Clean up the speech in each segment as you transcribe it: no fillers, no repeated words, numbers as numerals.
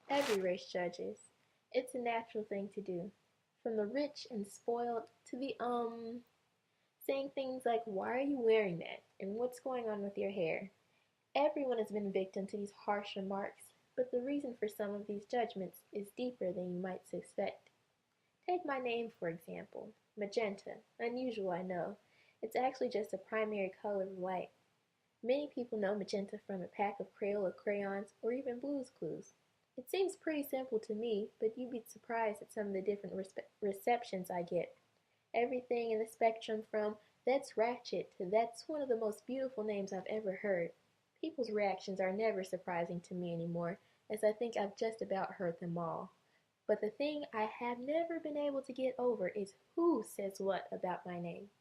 Every race judges. It's a natural thing to do. From the rich and spoiled to the saying things like, "Why are you wearing that?" and "What's going on with your hair?" Everyone has been victim to these harsh remarks, but the reason for some of these judgments is deeper than you might suspect. Take my name for example. Magenta. Unusual, I know. It's actually just a primary color of white. Many people know magenta from a pack of Crayola crayons or even Blue's Clues. It seems pretty simple to me, but you'd be surprised at some of the different receptions I get. Everything in the spectrum from "That's ratchet" to "That's one of the most beautiful names I've ever heard." People's reactions are never surprising to me anymore, as I think I've just about heard them all. But the thing I have never been able to get over is who says what about my name.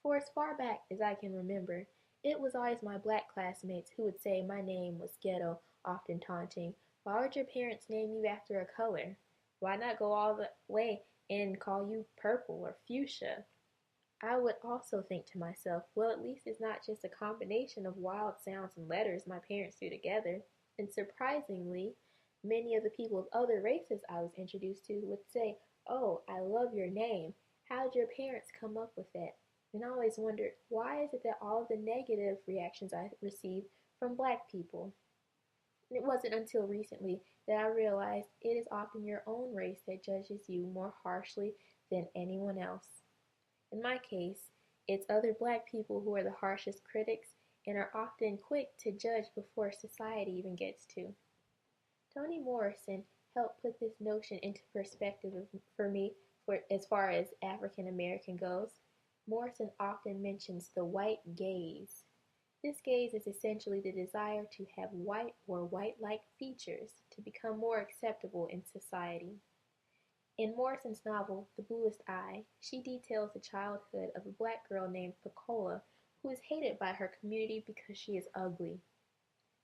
For as far back as I can remember, it was always my black classmates who would say my name was ghetto, often taunting. "Why would your parents name you after a color? Why not go all the way and call you purple or fuchsia?" I would also think to myself, well, at least it's not just a combination of wild sounds and letters my parents threw together. And surprisingly, many of the people of other races I was introduced to would say, "Oh, I love your name. How did your parents come up with that?" And I always wondered, why is it that all of the negative reactions I receive from black people? And it wasn't until recently that I realized it is often your own race that judges you more harshly than anyone else. In my case, it's other black people who are the harshest critics and are often quick to judge before society even gets to. Toni Morrison helped put this notion into perspective for me for as far as African American goes. Morrison often mentions the white gaze. This gaze is essentially the desire to have white or white-like features to become more acceptable in society. In Morrison's novel "The Bluest Eye", she details the childhood of a black girl named Pecola who is hated by her community because she is ugly.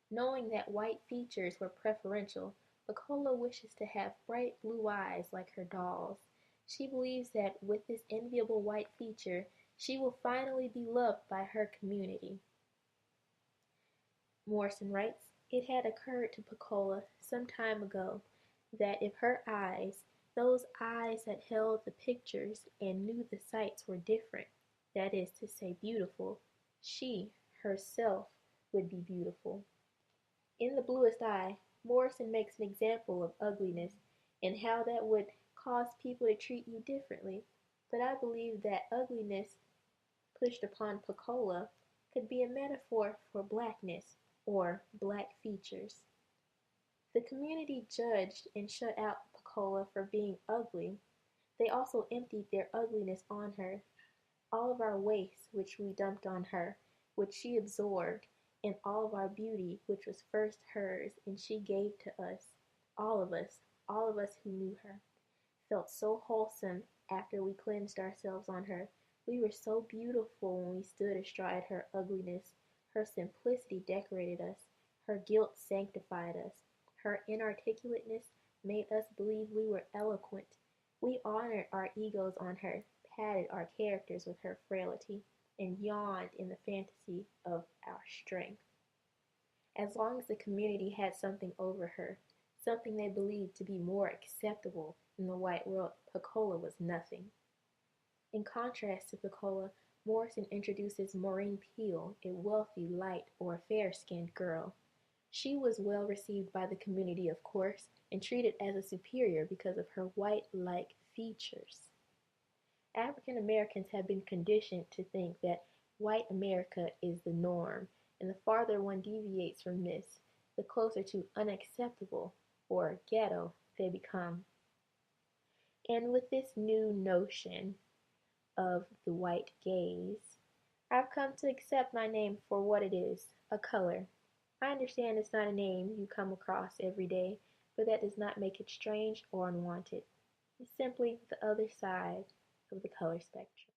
Knowing that white features were preferential, Pecola wishes to have bright blue eyes like her dolls. She believes that with this enviable white feature, she will finally be loved by her community. Morrison writes, "It had occurred to Pecola some time ago that if her eyes, those eyes that held the pictures and knew the sights were different, that is to say beautiful, she, herself, would be beautiful." In "The Bluest Eye", Morrison makes an example of ugliness and how that would cause people to treat you differently, but I believe that ugliness pushed upon Pecola could be a metaphor for blackness or black features. The community judged and shut out Pecola for being ugly. They also emptied their ugliness on her. All of our waste which we dumped on her, which she absorbed, and all of our beauty which was first hers and she gave to us, all of us who knew her, felt so wholesome after we cleansed ourselves on her. We were so beautiful when we stood astride her ugliness. Her simplicity decorated us. Her guilt sanctified us. Her inarticulateness made us believe we were eloquent. We honored our egos on her, padded our characters with her frailty, and yawned in the fantasy of our strength. As long as the community had something over her, something they believed to be more acceptable in the white world, Pecola was nothing. In contrast to Pecola, Morrison introduces Maureen Peel, a wealthy, light, or fair-skinned girl. She was well received by the community, of course, and treated as a superior because of her white-like features. African Americans have been conditioned to think that white America is the norm, and the farther one deviates from this, the closer to unacceptable or ghetto they become. And with this new notion of the white gaze, I've come to accept my name for what it is, a color. I understand it's not a name you come across every day, but that does not make it strange or unwanted. It's simply the other side of the color spectrum.